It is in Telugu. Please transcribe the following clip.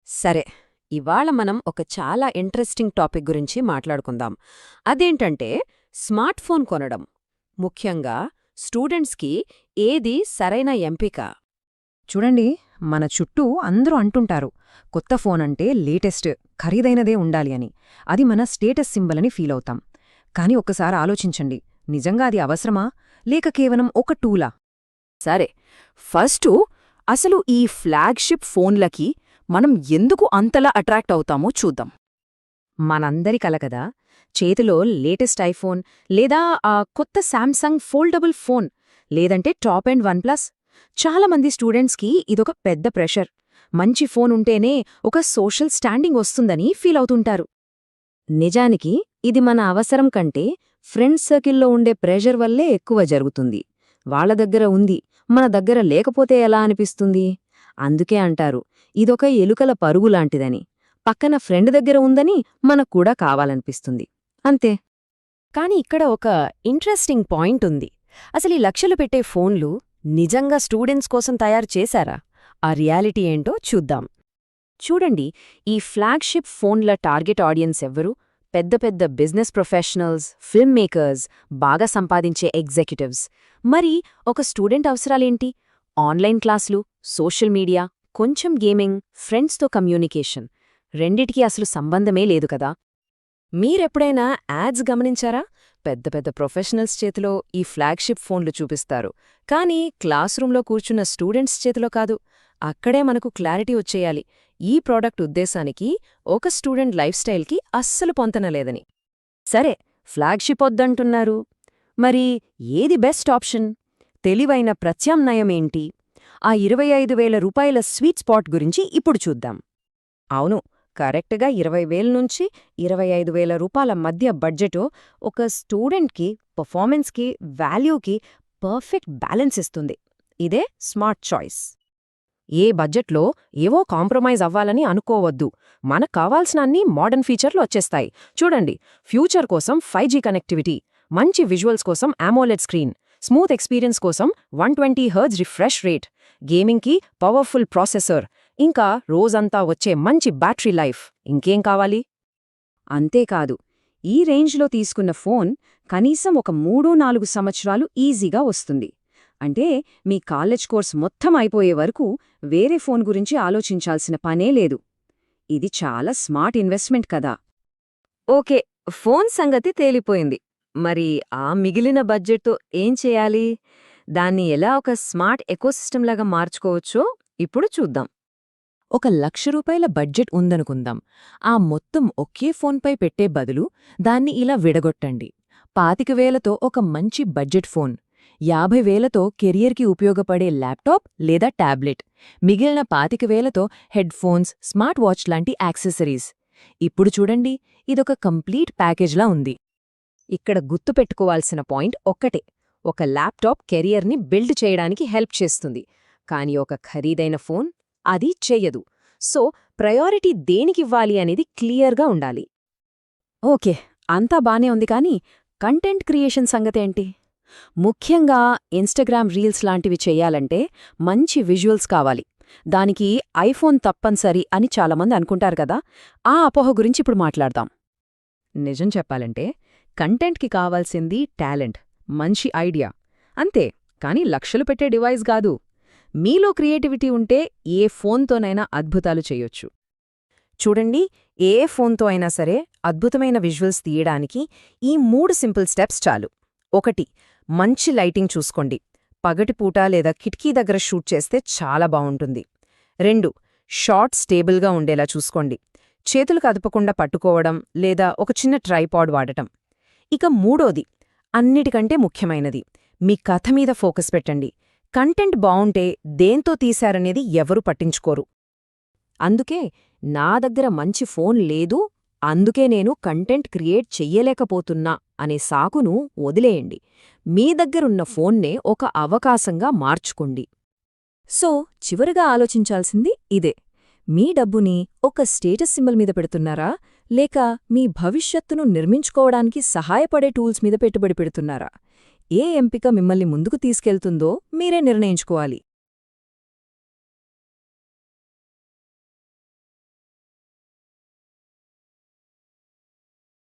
సరే, ఇవాళ మనం ఒక చాలా ఇంట్రెస్టింగ్ టాపిక్ గురించి మాట్లాడుకుందాం. అదేంటంటే స్మార్ట్ ఫోన్ కొనడం. ముఖ్యంగా స్టూడెంట్స్కి ఏది సరైన ఎంపిక? చూడండి, మన చుట్టూ అందరూ అంటుంటారు కొత్త ఫోన్ అంటే లేటెస్ట్, ఖరీదైనదే ఉండాలి అని. అది మన స్టేటస్ సింబల్ అని ఫీలవుతాం. కాని ఒక్కసారి ఆలోచించండి, నిజంగా అది అవసరమా, లేక కేవలం ఒక టూలా? సరే, ఫస్టు అసలు ఈ ఫ్లాగ్షిప్ ఫోన్లకి మనం ఎందుకు అంతలా అట్రాక్ట్ అవుతామో చూద్దాం. మనందరి కల కదా, చేతిలో లేటెస్ట్ ఐఫోన్, లేదా ఆ కొత్త శాంసంగ్ ఫోల్డబుల్ ఫోన్, లేదంటే టాప్ అండ్ వన్ప్లస్. చాలామంది స్టూడెంట్స్కి ఇదొక పెద్ద ప్రెషర్. మంచి ఫోన్ ఉంటేనే ఒక సోషల్ స్టాండింగ్ వస్తుందని ఫీలవుతుంటారు. నిజానికి ఇది మన అవసరం కంటే ఫ్రెండ్స్ సర్కిల్లో ఉండే ప్రెషర్ వల్లే ఎక్కువ జరుగుతుంది. వాళ్ళ దగ్గర ఉంది, మన దగ్గర లేకపోతే ఎలా అనిపిస్తుంది? అందుకే అంటారు, ఇదొక ఎలుకల పరుగులాంటిదని. పక్కన ఫ్రెండ్ దగ్గర ఉందని మనక్కూడా కావాలనిపిస్తుంది. అంతే. కాని ఇక్కడ ఒక ఇంట్రెస్టింగ్ పాయింట్ ఉంది. అసలీ లక్షలు పెట్టే ఫోన్లు నిజంగా స్టూడెంట్స్ కోసం తయారు చేశారా? ఆ రియాలిటీ ఏంటో చూద్దాం. చూడండి, ఈ ఫ్లాగ్షిప్ ఫోన్ల టార్గెట్ ఆడియన్స్ ఎవ్వరు? పెద్ద పెద్ద బిజినెస్ ప్రొఫెషనల్స్, ఫిల్మ్ మేకర్స్, బాగా సంపాదించే ఎగ్జిక్యూటివ్స్. మరి ఒక స్టూడెంట్ అవసరాలేంటి? ఆన్లైన్ క్లాసులు, సోషల్ మీడియా, కొంచెం గేమింగ్, ఫ్రెండ్స్తో కమ్యూనికేషన్. రెండిటికీ అసలు సంబంధమే లేదు కదా. మీరెప్పుడైనా యాడ్స్ గమనించారా? పెద్ద పెద్ద ప్రొఫెషనల్స్ చేతిలో ఈ ఫ్లాగ్షిప్ ఫోన్లు చూపిస్తారు, కానీ క్లాస్ రూంలో కూర్చున్న స్టూడెంట్స్ చేతిలో కాదు. అక్కడే మనకు క్లారిటీ వచ్చేయాలి, ఈ ప్రోడక్ట్ ఉద్దేశానికి ఒక స్టూడెంట్ లైఫ్ స్టైల్కి అస్సలు పొంతనలేదని. సరే, ఫ్లాగ్షిప్ వద్దంటున్నారు. మరి ఏది బెస్ట్ ఆప్షన్? తెలివైన ప్రత్యామ్నాయమేంటి? ఆ 25,000 రూపాయల స్వీట్ స్పాట్ గురించి ఇప్పుడు చూద్దాం. అవును, కరెక్ట్గా 20,000 నుంచి 25,000 రూపాయల మధ్య బడ్జెటు ఒక స్టూడెంట్కి పర్ఫార్మెన్స్కి, వాల్యూకి పర్ఫెక్ట్ బ్యాలెన్స్ ఇస్తుంది. ఇదే స్మార్ట్ చాయిస్. ఏ బడ్జెట్లో ఏవో కాంప్రమైజ్ అవ్వాలని అనుకోవద్దు. మనకు కావాల్సిన అన్ని మోడర్న్ ఫీచర్లు వచ్చేస్తాయి. చూడండి, ఫ్యూచర్ కోసం 5G కనెక్టివిటీ, మంచి విజువల్స్ కోసం AMOLED స్క్రీన్, స్మూత్ ఎక్స్పీరియన్స్ కోసం 120 హెర్ట్జ్ రిఫ్రెష్ రేట్, గేమింగ్కి పవర్ఫుల్ ప్రాసెసర్, ఇంకా రోజంతా వచ్చే మంచి బ్యాటరీ లైఫ్. ఇంకేం కావాలి? అంతేకాదు, ఈ రేంజ్లో తీసుకున్న ఫోన్ కనీసం ఒక 3-4 సంవత్సరాలు ఈజీగా వస్తుంది. అంటే మీ కాలేజ్ కోర్స్ మొత్తం అయిపోయే వరకు వేరే ఫోన్ గురించి ఆలోచించాల్సిన పనే లేదు. ఇది చాలా స్మార్ట్ ఇన్వెస్ట్మెంట్ కదా. ఓకే, ఫోన్ సంగతి తేలిపోయింది. మరి ఆ మిగిలిన బడ్జెట్తో ఏం చేయాలి? దాన్ని ఎలా ఒక స్మార్ట్ ఎకోసిస్టంలాగా మార్చుకోవచ్చో ఇప్పుడు చూద్దాం. ఒక ₹1,00,000 బడ్జెట్ ఉందనుకుందాం. ఆ మొత్తం ఒకే ఫోన్పై పెట్టే బదులు దాన్ని ఇలా విడగొట్టండి. 25,000తో ఒక మంచి బడ్జెట్ ఫోన్, 50,000తో కెరియర్కి ఉపయోగపడే ల్యాప్టాప్ లేదా టాబ్లెట్, మిగిలిన 25,000తో హెడ్ ఫోన్స్, స్మార్ట్ వాచ్ లాంటి యాక్సెసరీస్. ఇప్పుడు చూడండి, ఇదొక కంప్లీట్ ప్యాకేజ్లా ఉంది. ఇక్కడ గుర్తుపెట్టుకోవాల్సిన పాయింట్ ఒక్కటే, ఒక ల్యాప్టాప్ కెరియర్ని బిల్డ్ చేయడానికి హెల్ప్ చేస్తుంది, కానీ ఒక ఖరీదైన ఫోన్ అది చెయ్యదు. సో ప్రయారిటీ దేనికివ్వాలి అనేది క్లియర్గా ఉండాలి. ఓకే, అంతా బానే ఉంది, కానీ కంటెంట్ క్రియేషన్ సంగతేంటి? ముఖ్యంగా ఇన్స్టాగ్రామ్ రీల్స్ లాంటివి చెయ్యాలంటే మంచి విజువల్స్ కావాలి. దానికి ఐఫోన్ తప్పనిసరి అని చాలామంది అనుకుంటారు కదా. ఆ అపోహ గురించి ఇప్పుడు మాట్లాడదాం. నిజం చెప్పాలంటే కంటెంట్కి కావాల్సింది టాలెంట్, మంచి ఐడియా అంతే, కానీ లక్షలు పెట్టే డివైస్ కాదు. మీలో క్రియేటివిటీ ఉంటే ఏ ఫోన్తోనైనా అద్భుతాలు చేయొచ్చు. చూడండి, ఏ ఫోన్తో అయినా సరే అద్భుతమైన విజువల్స్ తీయడానికి ఈ 3 సింపుల్ స్టెప్స్ చాలు. 1. మంచి లైటింగ్ చూసుకోండి. పగటిపూట లేదా కిటికీ దగ్గర షూట్ చేస్తే చాలా బావుంటుంది. 2. షాట్ స్టేబుల్గా ఉండేలా చూసుకోండి. చేతులు కదపకుండా పట్టుకోవడం లేదా ఒక చిన్న ట్రైపాడ్ వాడటం. ఇక 3. అన్నిటికంటే ముఖ్యమైనది, మీ కథ మీద ఫోకస్ పెట్టండి. కంటెంట్ బావుంటే దేంతో తీశారనేది ఎవరూ పట్టించుకోరు. అందుకే నా దగ్గర మంచి ఫోన్ లేదు, అందుకే నేను కంటెంట్ క్రియేట్ చెయ్యలేకపోతున్నా అనే సాకును వదిలేయండి. మీ దగ్గరున్న ఫోన్నే ఒక అవకాశంగా మార్చుకోండి. సో చివరిగా ఆలోచించాల్సింది ఇదే, మీ డబ్బుని ఒక స్టేటస్ సింబల్ మీద పెడుతున్నారా, లేక మీ భవిష్యత్తును నిర్మించుకోవడానికి సహాయపడే టూల్స్ మీద పెట్టుబడి పెడుతున్నారా? ఏ ఎంపిక మిమ్మల్ని ముందుకు తీసుకెళ్తుందో మీరే నిర్ణయించుకోవాలి.